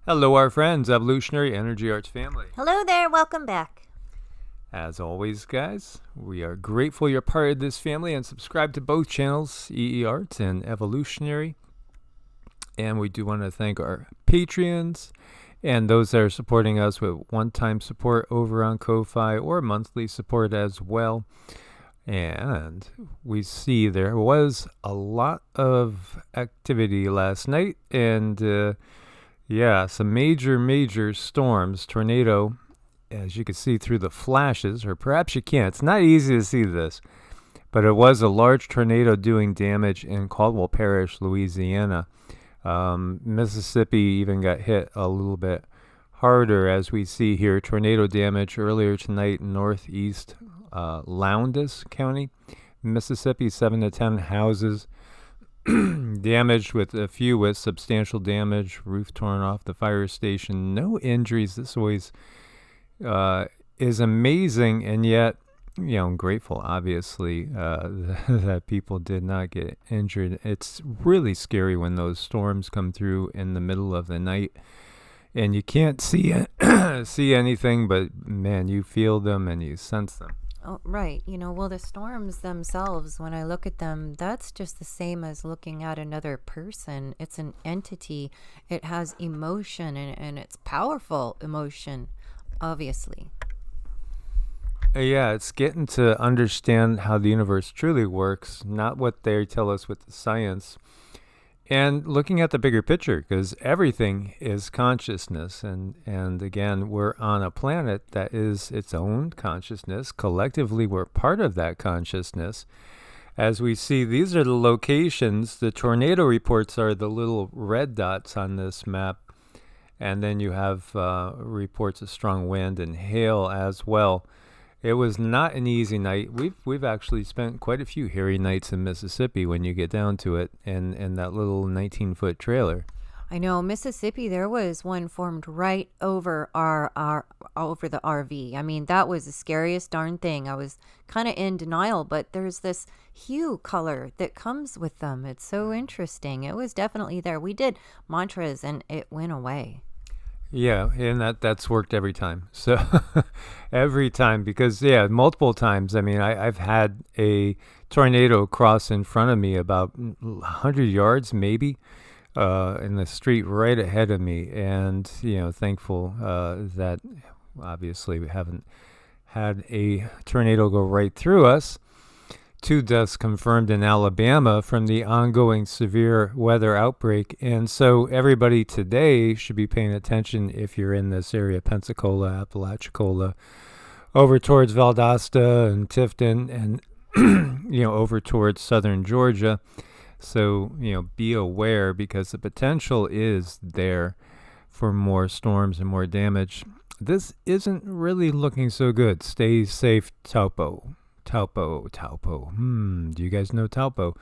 Hello, our friends, Evolutionary Energy Arts family. Hello there, welcome back. As always, guys, we are grateful you're part of this family and subscribe to both channels, EEARTS and Evolutionary. And we do want to thank our Patreons and those that are supporting us with one-time support over on Ko-Fi or monthly support as well. And we see there was a lot of activity last night, and some major storms, tornado, as you can see through the flashes, or perhaps you can't. It's not easy to see this, but it was a large tornado doing damage in Caldwell Parish, Louisiana. Mississippi even got hit a little bit harder, as we see here. Tornado damage earlier tonight in northeast Lowndes County, Mississippi. 7 to 10 houses damaged, with a few with substantial damage, roof torn off, the fire station. No injuries. This always is amazing, and yet, I'm grateful, obviously, that people did not get injured. It's really scary when those storms come through in the middle of the night, and you can't see see anything, but man, you feel them and you sense them. Oh, right. Well, the storms themselves, when I look at them, that's just the same as looking at another person. It's an entity. It has emotion, and it's powerful emotion, obviously. Yeah, it's getting to understand how the universe truly works, not what they tell us with the science. And looking at the bigger picture, because everything is consciousness. And again, we're on a planet that is its own consciousness. Collectively, we're part of that consciousness. As we see, these are the locations. The tornado reports are the little red dots on this map. And then you have reports of strong wind and hail as well. It was not an easy night. We've actually spent quite a few hairy nights in Mississippi when you get down to it, in that little 19-foot trailer. I know Mississippi, there was one formed right over our over the RV. I mean, that was the scariest darn thing. I was kind of in denial, but there's this hue color that comes with them. It's so interesting. It was definitely there. We did mantras and it went away. Yeah, and that's worked every time. So every time, because multiple times. I mean, I've had a tornado cross in front of me about 100 yards maybe, in the street right ahead of me, and thankful that obviously we haven't had a tornado go right through us. 2 deaths confirmed in Alabama from the ongoing severe weather outbreak. And so everybody today should be paying attention if you're in this area, Pensacola, Apalachicola, over towards Valdosta and Tifton, and over towards southern Georgia. So, be aware, because the potential is there for more storms and more damage. This isn't really looking so good. Stay safe, Taupo. Taupo. Do you guys know Taupo?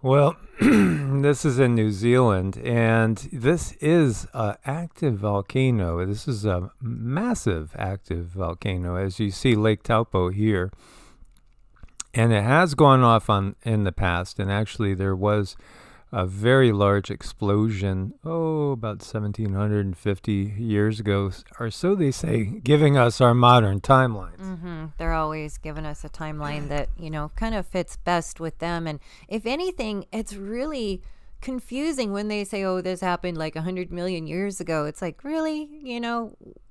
Well, this is in New Zealand, and this is an active volcano. This is a massive active volcano, as you see Lake Taupo here. And it has gone off in the past, and actually there was a very large explosion, about 1750 years ago, or so they say, giving us our modern timelines. Mm-hmm. They're always giving us a timeline that, kind of fits best with them. And if anything, it's really confusing when they say, this happened like 100 million years ago. It's like, really?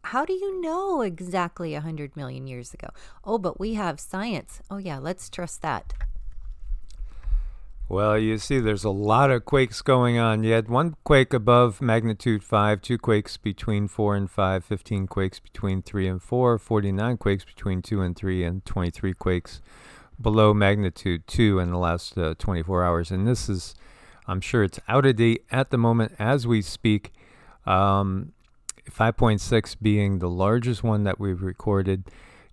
How do you know exactly 100 million years ago? But we have science. Let's trust that. Well, you see, there's a lot of quakes going on. You had 1 quake above magnitude 5, 2 quakes between 4 and 5, 15 quakes between 3 and 4, 49 quakes between 2 and 3, and 23 quakes below magnitude 2 in the last 24 hours. And this is, I'm sure it's out of date at the moment as we speak. 5.6 being the largest one that we've recorded.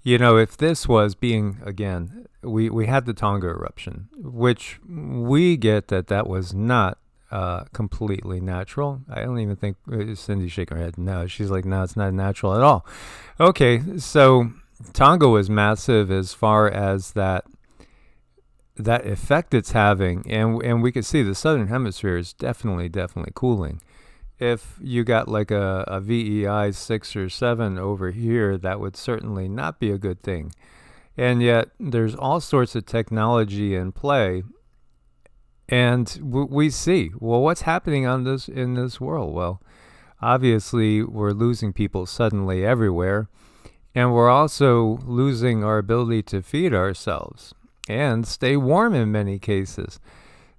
If this was being, again, we had the Tonga eruption, which we get that was not completely natural. I don't even think, Cindy's shaking her head. No, she's like, no, it's not natural at all. Okay, so Tonga was massive as far as that effect it's having, and we could see the southern hemisphere is definitely cooling. if you got like a VEI 6 or 7 over here, that would certainly not be a good thing. And yet there's all sorts of technology in play. And we see, well, what's happening in this world? Well, obviously, we're losing people suddenly everywhere. And we're also losing our ability to feed ourselves and stay warm in many cases.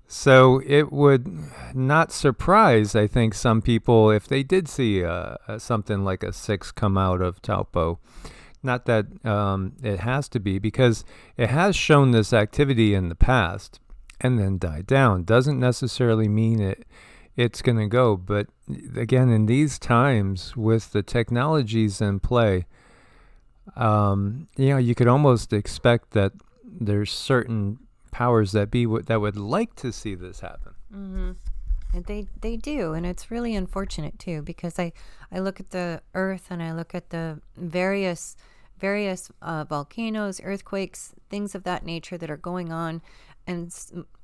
So it would not surprise, I think, some people if they did see something like a 6 come out of Taupo. Not that it has to be, because it has shown this activity in the past and then died down. Doesn't necessarily mean it's going to go. But again, in these times, with the technologies in play, you could almost expect that there's certain powers that be that would like to see this happen. Mm-hmm. And they do, and it's really unfortunate too, because I look at the Earth and I look at the various volcanoes, earthquakes, things of that nature that are going on, and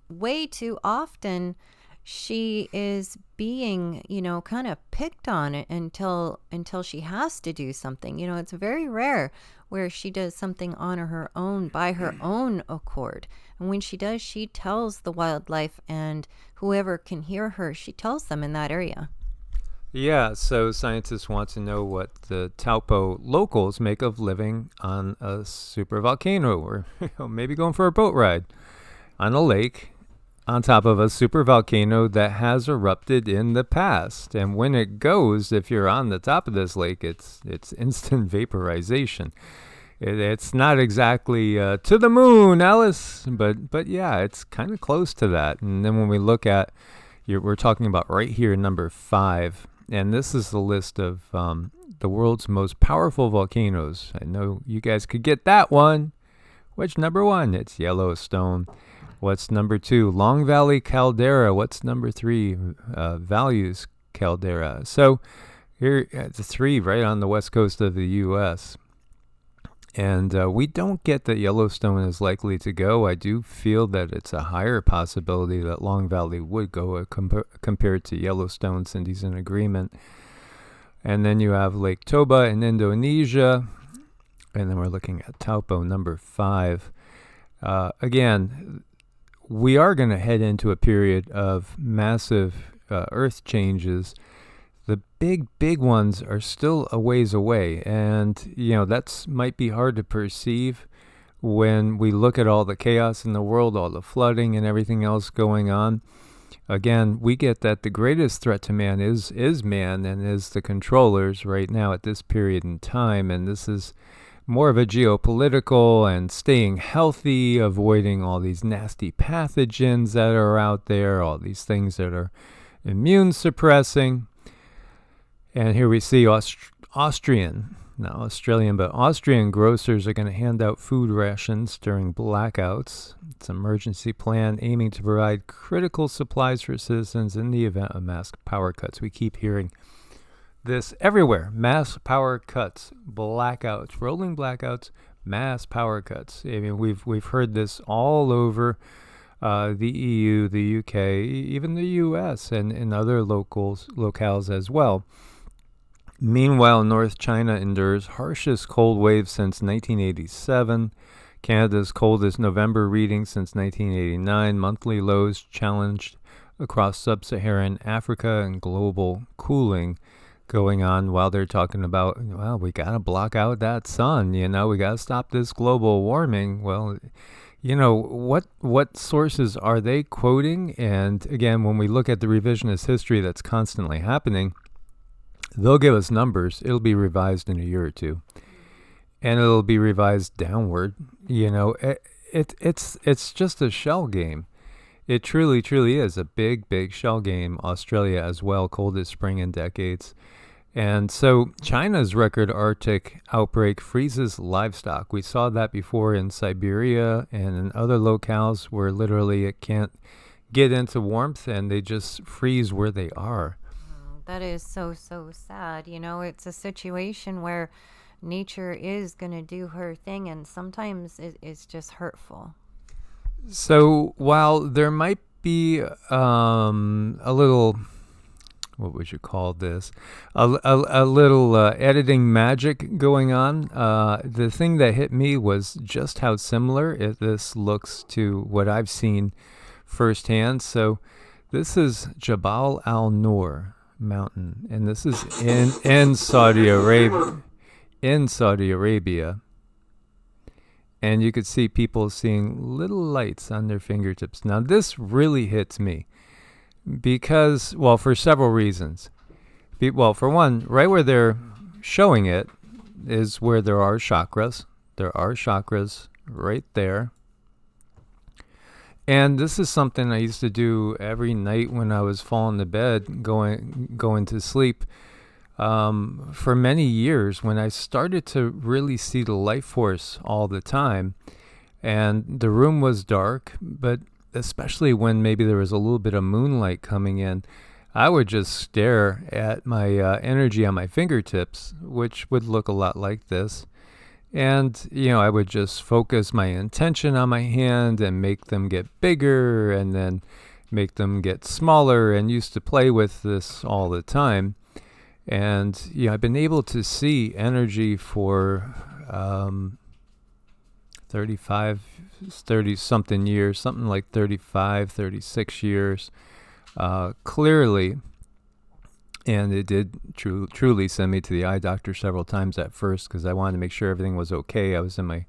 way too often she is being, kind of picked on it until she has to do something. It's very rare where she does something on her own, by her own accord. And when she does, she tells the wildlife and whoever can hear her, she tells them in that area. Yeah, so scientists want to know what the Taupo locals make of living on a supervolcano, or maybe going for a boat ride on a lake on top of a supervolcano that has erupted in the past. And when it goes, if you're on the top of this lake, it's instant vaporization. It's not exactly to the moon, Alice, but yeah, it's kind of close to that. And then when we look at, we're talking about right here, number 5, and this is the list of the world's most powerful volcanoes. I know you guys could get that one. Which number 1? It's Yellowstone. What's number 2? Long Valley Caldera. What's number 3? Values Caldera. So here, the 3 right on the west coast of the U.S. And we don't get that Yellowstone is likely to go. I do feel that it's a higher possibility that Long Valley would go compared to Yellowstone. Cindy's in agreement. And then you have Lake Toba in Indonesia. And then we're looking at Taupo, number 5. Again, we are going to head into a period of massive earth changes. The big ones are still a ways away, and that's might be hard to perceive when we look at all the chaos in the world, all the flooding and everything else going on. Again, we get that the greatest threat to man is man and is the controllers right now at this period in time, and this is more of a geopolitical and staying healthy, avoiding all these nasty pathogens that are out there, all these things that are immune suppressing. And here we see Austrian grocers are going to hand out food rations during blackouts. It's an emergency plan aiming to provide critical supplies for citizens in the event of mass power cuts. We keep hearing this everywhere. Mass power cuts, blackouts, rolling blackouts, mass power cuts. I mean, we've heard this all over the EU, the UK, even the US, and in other locales as well. Meanwhile, North China endures harshest cold wave since 1987. Canada's coldest November reading since 1989. Monthly lows challenged across sub-Saharan Africa, and global cooling going on while they're talking about, well, we got to block out that sun, we got to stop this global warming. Well, what sources are they quoting? And again, when we look at the revisionist history that's constantly happening, they'll give us numbers. It'll be revised in a year or two, and it'll be revised downward. It's just a shell game. It truly is a big shell game. Australia as well, coldest spring in decades. And so China's record Arctic outbreak freezes livestock. We saw that before in Siberia and in other locales where literally it can't get into warmth and they just freeze where they are. That is so sad. It's a situation where nature is going to do her thing, and sometimes it's just hurtful. So while there might be a little what would you call this? A little editing magic going on. The thing that hit me was just how similar this looks to what I've seen firsthand. So this is Jabal al-Nur mountain, and this is in Saudi Arabia. In Saudi Arabia. And you could see people seeing little lights on their fingertips. Now this really hits me because, well, for several reasons. Well, for one, right where they're showing it is where there are chakras. There are chakras right there. And this is something I used to do every night when I was falling to bed, going to sleep. For many years, when I started to really see the life force all the time, and the room was dark, but especially when maybe there was a little bit of moonlight coming in, I would just stare at my energy on my fingertips, which would look a lot like this. And, I would just focus my intention on my hand and make them get bigger and then make them get smaller, and used to play with this all the time. And, I've been able to see energy for 30-something years, something like 35, 36 years, clearly. And it did truly send me to the eye doctor several times at first, because I wanted to make sure everything was okay. I was in my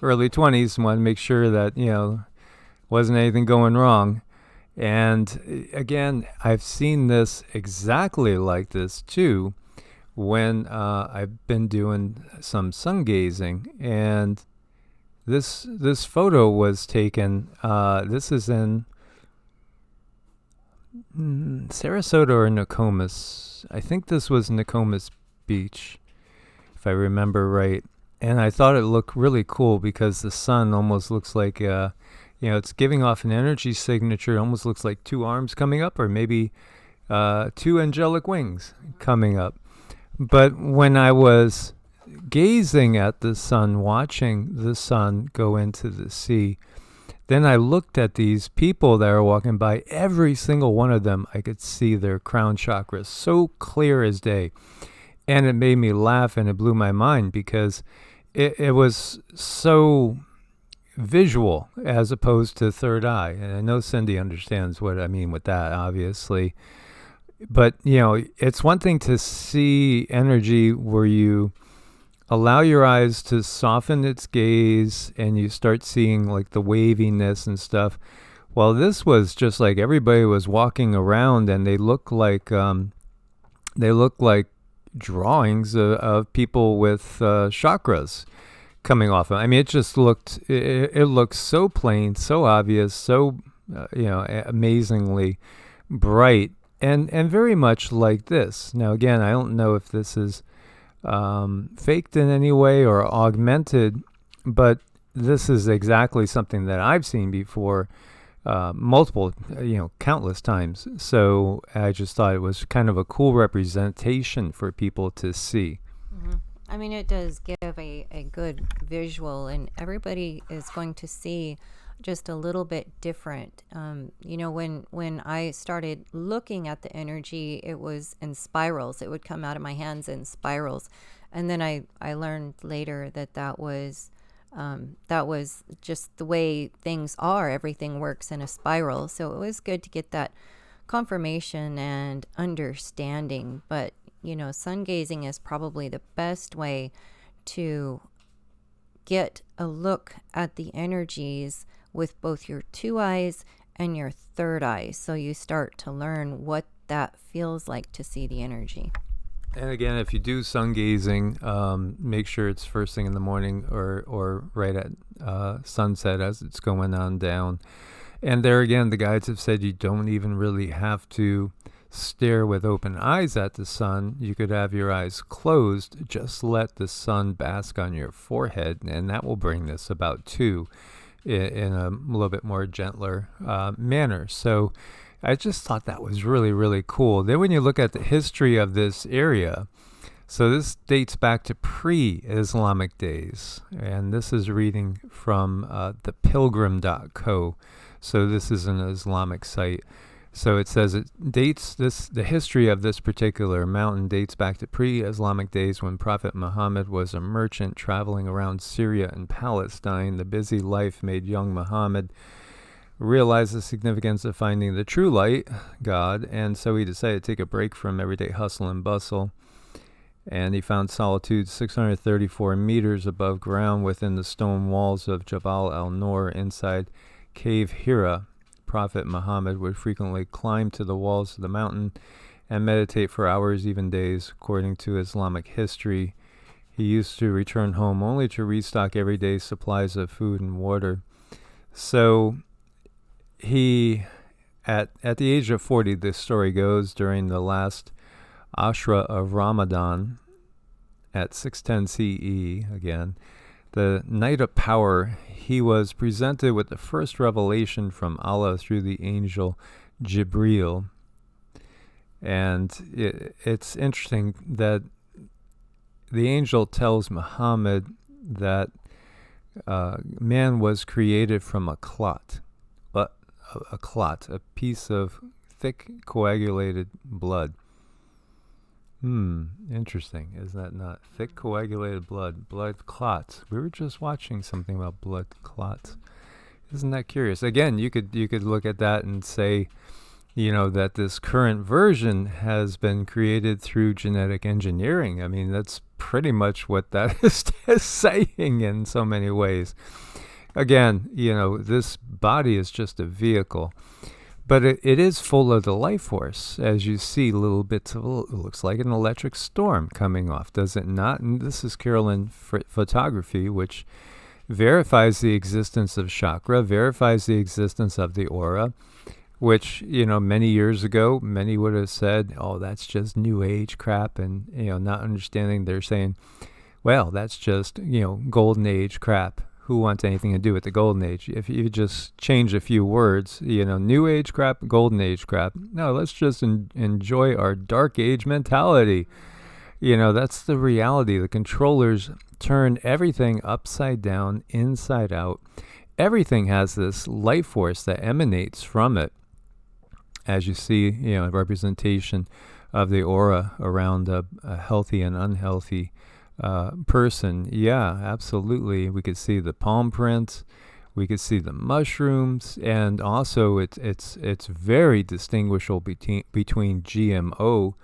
early 20s and wanted to make sure that, wasn't anything going wrong. And again, I've seen this exactly like this too when I've been doing some sun gazing. And this photo was taken, this is in Sarasota or Nokomis. I think this was Nokomis Beach, if I remember right. And I thought it looked really cool because the sun almost looks like, it's giving off an energy signature. It almost looks like two arms coming up, or maybe two angelic wings coming up. But when I was gazing at the sun, watching the sun go into the sea, then I looked at these people that were walking by. Every single one of them, I could see their crown chakras so clear as day. And it made me laugh, and it blew my mind because it was so visual as opposed to third eye. And I know Cindy understands what I mean with that, obviously. But, it's one thing to see energy where you allow your eyes to soften its gaze and you start seeing like the waviness and stuff. Well, this was just like everybody was walking around, and they look like drawings of people with chakras coming off of. I mean, it just looked it looked so plain, so obvious, so amazingly bright, and very much like this. Now, again, I don't know if this is faked in any way or augmented, but this is exactly something that I've seen before, multiple, countless times. So I just thought it was kind of a cool representation for people to see. Mm-hmm. I mean, it does give a good visual, and everybody is going to see just a little bit different. When I started looking at the energy, it was in spirals. It would come out of my hands in spirals. And then I learned later that was just the way things are. Everything works in a spiral. So it was good to get that confirmation and understanding. But, sun gazing is probably the best way to get a look at the energies with both your two eyes and your third eye. So you start to learn what that feels like to see the energy. And again, if you do sun gazing, make sure it's first thing in the morning or right at sunset as it's going on down. And there again, the guides have said you don't even really have to stare with open eyes at the sun. You could have your eyes closed, just let the sun bask on your forehead, and that will bring this about too, in a little bit more gentler manner. So I just thought that was really, really cool. Then when you look at the history of this area, so this dates back to pre-Islamic days, and this is reading from thepilgrim.co. So this is an Islamic site. So it says the history of this particular mountain dates back to pre-Islamic days when Prophet Muhammad was a merchant traveling around Syria and Palestine. The busy life made young Muhammad realize the significance of finding the true light, God, and so he decided to take a break from everyday hustle and bustle. And he found solitude 634 meters above ground within the stone walls of Jabal al-Nur inside Cave Hira. Prophet Muhammad would frequently climb to the walls of the mountain and meditate for hours, even days. According to Islamic history, he used to return home only to restock everyday supplies of food and water. So he, at the age of 40, this story goes, during the last Ashra of Ramadan at 610 CE, again, the night of power, he was presented with the first revelation from Allah through the angel Jibreel. And it's interesting that the angel tells Muhammad that man was created from a clot, a piece of thick coagulated blood. Interesting. Is that not? Thick coagulated blood clots. We were just watching something about blood clots. Isn't that curious? Again, you could look at that and say, that this current version has been created through genetic engineering. I mean, that's pretty much what that is saying in so many ways. Again, this body is just a vehicle. But it is full of the life force, as you see little bits of, it looks like an electric storm coming off, does it not? And this is Carolyn photography, which verifies the existence of chakra, verifies the existence of the aura, which, many years ago, many would have said, oh, that's just new age crap, and, not understanding, they're saying, well, that's just, golden age crap. Who wants anything to do with the golden age? If you just change a few words, new age crap, golden age crap. No, let's just enjoy our dark age mentality. That's the reality. The controllers turn everything upside down, inside out. Everything has this life force that emanates from it. As you see, a representation of the aura around a healthy and unhealthy person. Yeah, absolutely. We could see the palm prints, we could see the mushrooms, and also it's very distinguishable between GMO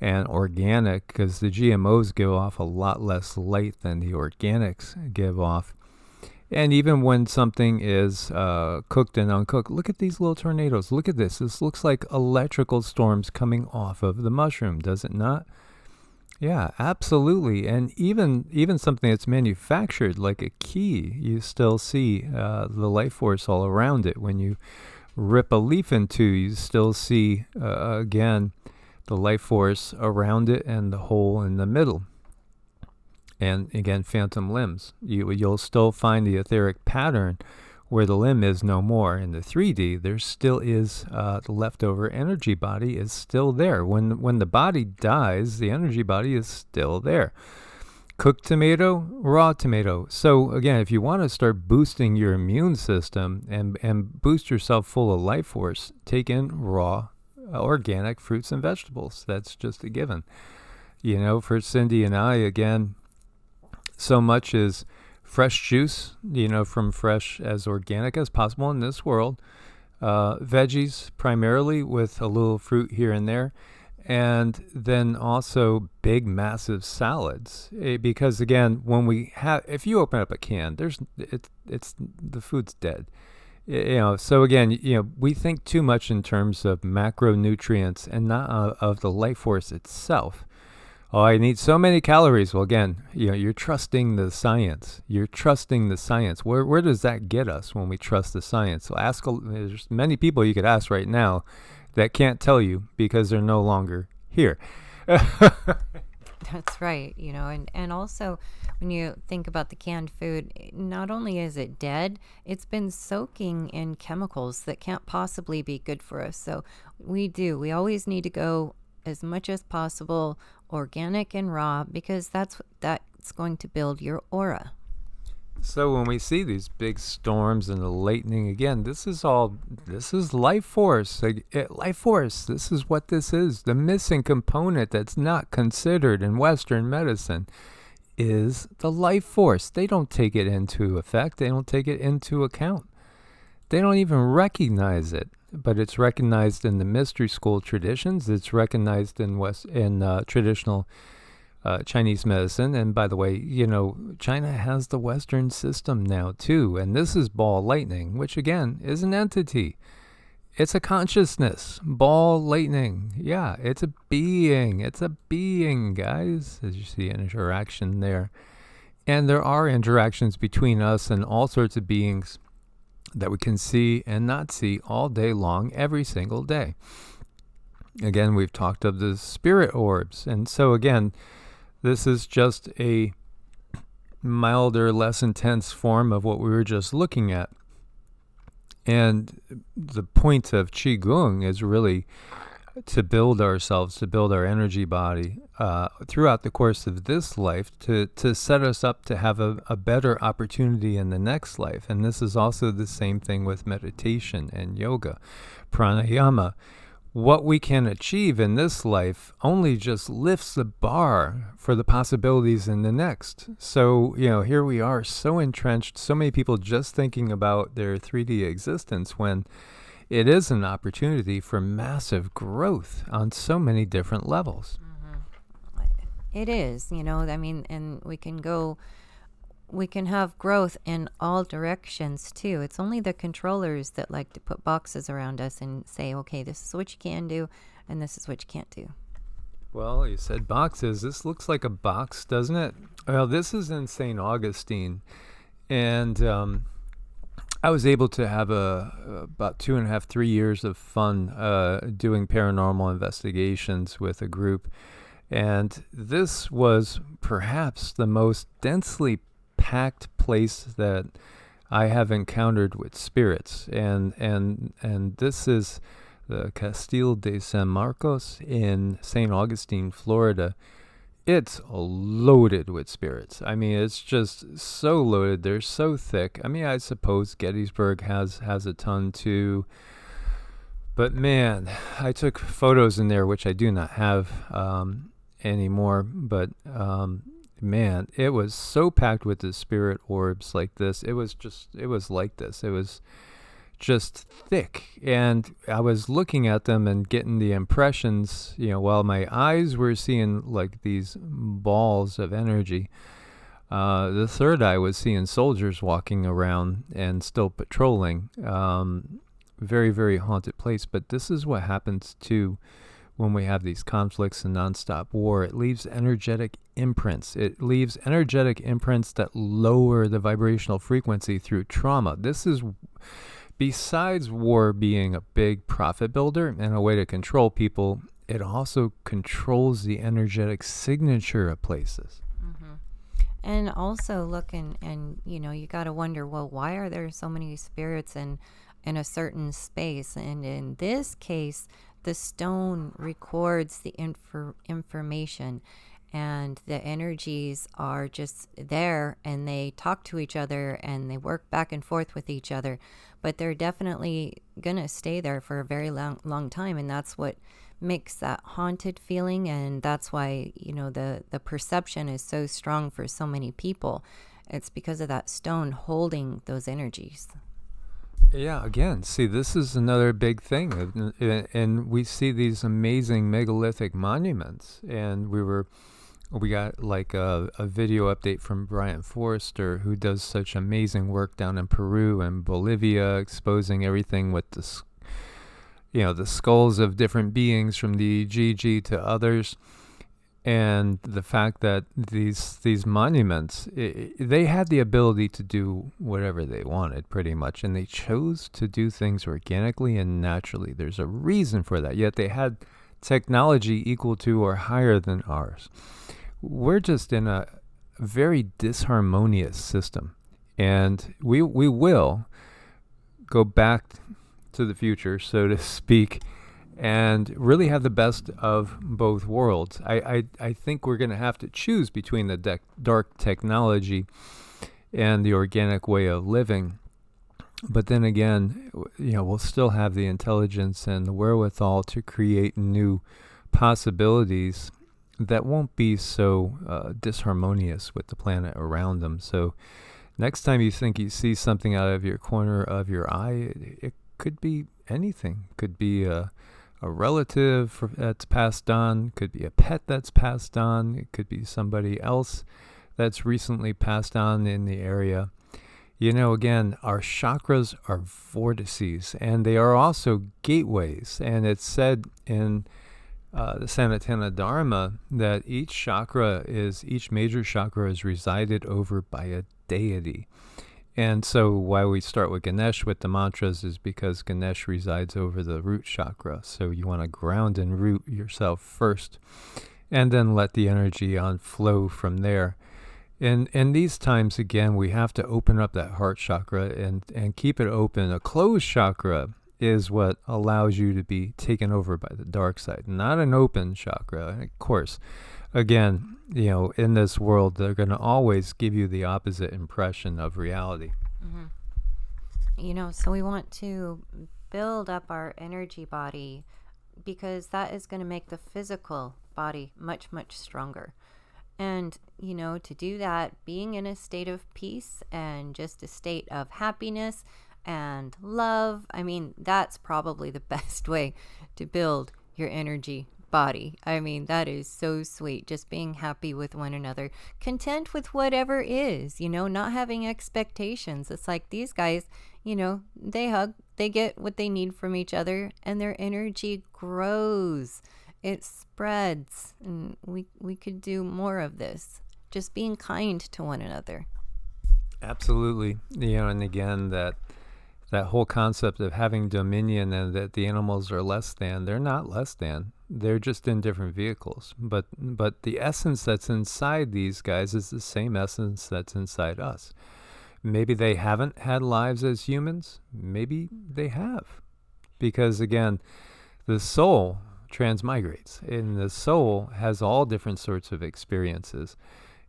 and organic, because the GMOs give off a lot less light than the organics give off. And even when something is cooked and uncooked, look at these little tornadoes. Look at this. This looks like electrical storms coming off of the mushroom, does it not? Yeah, absolutely. And even something that's manufactured, like a key, you still see the life force all around it. When you rip a leaf in two, you still see, again, the life force around it and the hole in the middle. And again, phantom limbs. You'll still find the etheric pattern where the limb is no more. In the 3D, there still is the leftover energy body is still there. When the body dies, the energy body is still there. Cooked tomato, raw tomato. So again, if you want to start boosting your immune system and boost yourself full of life force, take in raw organic fruits and vegetables. That's just a given. For Cindy and I, again, so much is fresh juice, from fresh as organic as possible in this world. Veggies primarily, with a little fruit here and there. And then also big, massive salads. Because again, if you open up a can, it's the food's dead. So again, we think too much in terms of macronutrients and not of the life force itself. Oh, I need so many calories. Well, again, you're trusting the science. You're trusting the science. Where does that get us when we trust the science? So there's many people you could ask right now that can't tell you because they're no longer here. That's right. And also when you think about the canned food, not only is it dead, it's been soaking in chemicals that can't possibly be good for us. So we always need to go as much as possible organic and raw, because that's going to build your aura. So when we see these big storms and the lightning again, this is life force. Life force. This is what this is. The missing component that's not considered in Western medicine is the life force. They don't take it into effect. They don't take it into account. They don't even recognize it. But it's recognized in the mystery school traditions. It's recognized in traditional Chinese medicine. And by the way, China has the Western system now too. And this is ball lightning, which again is an entity. It's a consciousness. Ball lightning. Yeah, it's a being. It's a being, guys. As you see, an interaction there. And there are interactions between us and all sorts of beings that we can see and not see all day long, every single day. Again, we've talked of the spirit orbs. And so again, this is just a milder, less intense form of what we were just looking at. And the point of Qigong is really to build ourselves, to build our energy body throughout the course of this life, to set us up to have a better opportunity in the next life. And this is also the same thing with meditation and yoga, pranayama. What we can achieve in this life only just lifts the bar for the possibilities in the next. So, here we are so entrenched, so many people just thinking about their 3D existence when it is an opportunity for massive growth on so many different levels. Mm-hmm. It is, and we can have growth in all directions too. It's only the controllers that like to put boxes around us and say, okay, this is what you can do and this is what you can't do. Well, you said boxes. This looks like a box, doesn't it? Well, this is in St. Augustine. And I was able to have about 2.5, 3 years of fun doing paranormal investigations with a group. And this was perhaps the most densely packed place that I have encountered with spirits, and this is the Castillo de San Marcos in St. Augustine, Florida. It's loaded with spirits. I mean, it's just so loaded. They're so thick. I mean, I suppose Gettysburg has a ton too, but man, I took photos in there, which I do not have anymore, but man, it was so packed with the spirit orbs like this. It was like this. It was just thick. And I was looking at them and getting the impressions, while my eyes were seeing like these balls of energy. The third eye was seeing soldiers walking around and still patrolling. Very, very haunted place. But this is what happens too when we have these conflicts and nonstop war. It leaves energetic imprints. It leaves energetic imprints that lower the vibrational frequency through trauma. This is, besides war being a big profit builder and a way to control people, it also controls the energetic signature of places. Mm-hmm. And also look and you got to wonder, well, why are there so many spirits in a certain space? And in this case, the stone records the information, and the energies are just there, and they talk to each other and they work back and forth with each other, but they're definitely going to stay there for a very long time. And that's what makes that haunted feeling. And that's why, the perception is so strong for so many people. It's because of that stone holding those energies. Yeah, again, see, this is another big thing. And we see these amazing megalithic monuments. And we got like a video update from Brian Forrester, who does such amazing work down in Peru and Bolivia, exposing everything with the skulls of different beings from the GG to others. And the fact that these monuments, they had the ability to do whatever they wanted, pretty much, and they chose to do things organically and naturally. There's a reason for that, yet they had technology equal to or higher than ours. We're just in a very disharmonious system, and we will go back to the future, so to speak, and really have the best of both worlds. I think we're going to have to choose between the dark technology and the organic way of living. But then again, we'll still have the intelligence and the wherewithal to create new possibilities that won't be so disharmonious with the planet around them. So next time you think you see something out of your corner of your eye, it could be anything. Could be a relative that's passed on, could be a pet that's passed on, it could be somebody else that's recently passed on in the area. Again, our chakras are vortices, and they are also gateways. And it's said in the Sanatana Dharma that each major chakra is resided over by a deity. And so why we start with Ganesh with the mantras is because Ganesh resides over the root chakra. So you want to ground and root yourself first, and then let the energy flow from there. And these times, again, we have to open up that heart chakra and keep it open. A closed chakra is what allows you to be taken over by the dark side, not an open chakra. And of course, again, in this world, they're going to always give you the opposite impression of reality. Mm-hmm. So we want to build up our energy body, because that is going to make the physical body much, much stronger. And, to do that, being in a state of peace and just a state of happiness and love, that's probably the best way to build your energy body. That is so sweet. Just being happy with one another, content with whatever is, not having expectations. It's like these guys, they hug, they get what they need from each other, and their energy grows. It spreads, and we could do more of this. Just being kind to one another. Absolutely. And again, that whole concept of having dominion and that the animals are less than, they're not less than. They're just in different vehicles. But the essence that's inside these guys is the same essence that's inside us. Maybe they haven't had lives as humans. Maybe they have. Because again, the soul transmigrates, and the soul has all different sorts of experiences.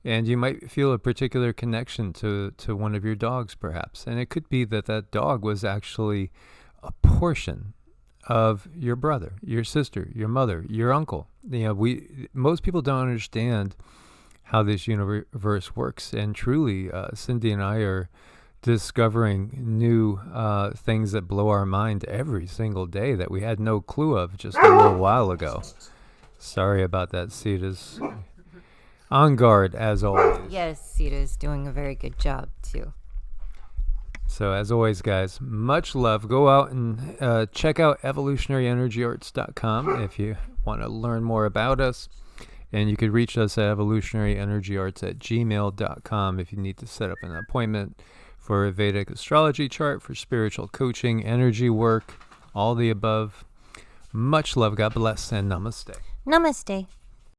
And you might feel a particular connection to one of your dogs, perhaps. And it could be that dog was actually a portion of your brother, your sister, your mother, your uncle. Most people don't understand how this universe works. And truly, Cindy and I are discovering new things that blow our mind every single day that we had no clue of just a little while ago. Sorry about that. Sita's on guard, as always. Yes, Sita's doing a very good job, too. So, as always, guys, much love. Go out and check out Evolutionaryenergyarts.com if you want to learn more about us. And you could reach us at evolutionaryenergyarts@gmail.com if you need to set up an appointment for a Vedic astrology chart, for spiritual coaching, energy work, all the above. Much love. God bless, and namaste. Namaste.